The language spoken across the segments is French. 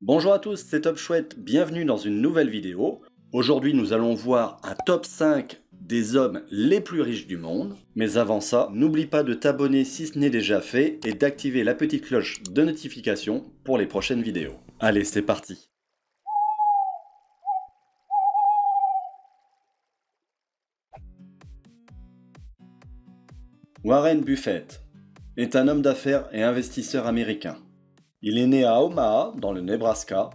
Bonjour à tous, c'est Top Chouette, bienvenue dans une nouvelle vidéo. Aujourd'hui nous allons voir un top 5 des hommes les plus riches du monde. Mais avant ça, n'oublie pas de t'abonner si ce n'est déjà fait et d'activer la petite cloche de notification pour les prochaines vidéos. Allez, c'est parti. Warren Buffett est un homme d'affaires et investisseur américain. Il est né à Omaha, dans le Nebraska.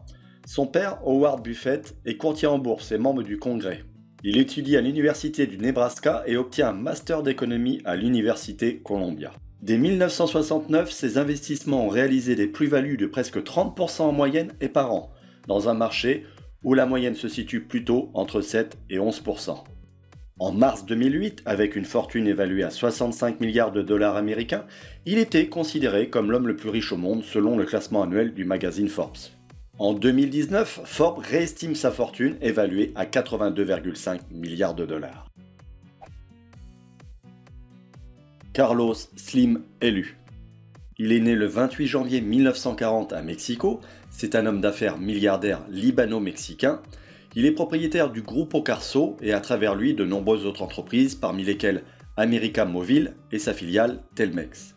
Son père, Howard Buffett, est courtier en bourse et membre du Congrès. Il étudie à l'université du Nebraska et obtient un master d'économie à l'université Columbia. Dès 1969, ses investissements ont réalisé des plus-values de presque 30% en moyenne et par an, dans un marché où la moyenne se situe plutôt entre 7 et 11%. En mars 2008, avec une fortune évaluée à 65 milliards de dollars américains, il était considéré comme l'homme le plus riche au monde selon le classement annuel du magazine Forbes. En 2019, Forbes réestime sa fortune évaluée à 82,5 milliards de dollars. Carlos Slim Helú. Il est né le 28 janvier 1940 à Mexico. C'est un homme d'affaires milliardaire libano-mexicain. Il est propriétaire du Grupo Carso et à travers lui de nombreuses autres entreprises, parmi lesquelles América Móvil et sa filiale Telmex.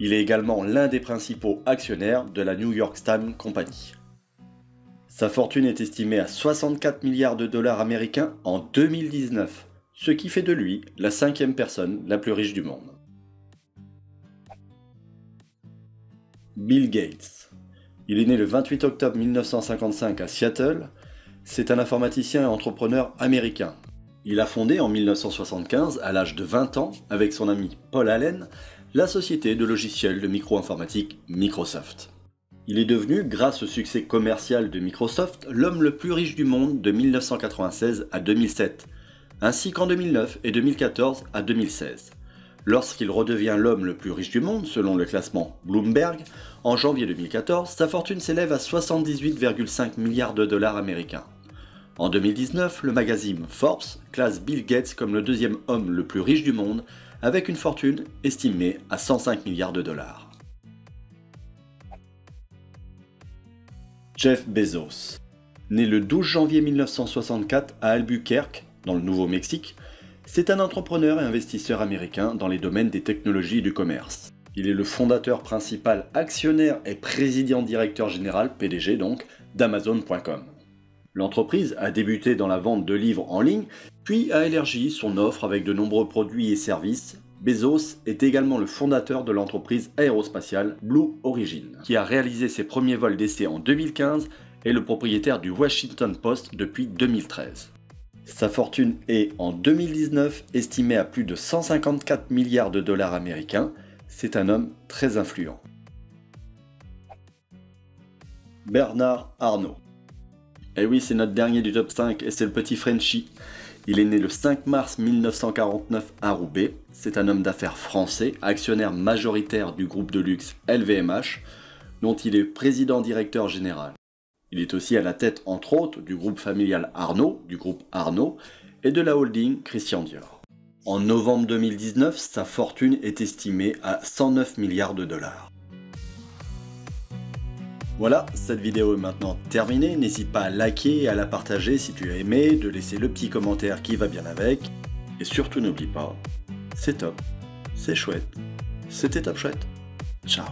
Il est également l'un des principaux actionnaires de la New York Times Company. Sa fortune est estimée à 64 milliards de dollars américains en 2019, ce qui fait de lui la 5e personne la plus riche du monde. Bill Gates. Il est né le 28 octobre 1955 à Seattle. C'est un informaticien et entrepreneur américain. Il a fondé en 1975, à l'âge de 20 ans, avec son ami Paul Allen, la société de logiciels de micro-informatique Microsoft. Il est devenu, grâce au succès commercial de Microsoft, l'homme le plus riche du monde de 1996 à 2007, ainsi qu'en 2009 et 2014 à 2016. Lorsqu'il redevient l'homme le plus riche du monde, selon le classement Bloomberg, en janvier 2014, sa fortune s'élève à 78,5 milliards de dollars américains. En 2019, le magazine Forbes classe Bill Gates comme le deuxième homme le plus riche du monde, avec une fortune estimée à 105 milliards de dollars. Jeff Bezos. Né le 12 janvier 1964 à Albuquerque, dans le Nouveau-Mexique, c'est un entrepreneur et investisseur américain dans les domaines des technologies et du commerce. Il est le fondateur principal, actionnaire et président-directeur général, PDG donc, d'Amazon.com. L'entreprise a débuté dans la vente de livres en ligne, puis a élargi son offre avec de nombreux produits et services. Bezos est également le fondateur de l'entreprise aérospatiale Blue Origin, qui a réalisé ses premiers vols d'essai en 2015 et le propriétaire du Washington Post depuis 2013. Sa fortune est, en 2019, estimée à plus de 154 milliards de dollars américains. C'est un homme très influent. Bernard Arnault. Eh oui, c'est notre dernier du top 5 et c'est le petit Frenchie. Il est né le 5 mars 1949 à Roubaix. C'est un homme d'affaires français, actionnaire majoritaire du groupe de luxe LVMH, dont il est président-directeur général. Il est aussi à la tête, entre autres, du groupe familial Arnault, du groupe Arnault, et de la holding Christian Dior. En novembre 2019, sa fortune est estimée à 109 milliards de dollars. Voilà, cette vidéo est maintenant terminée. N'hésite pas à liker et à la partager si tu as aimé, de laisser le petit commentaire qui va bien avec. Et surtout n'oublie pas, c'est top, c'est chouette, c'était Top Chouette. Ciao.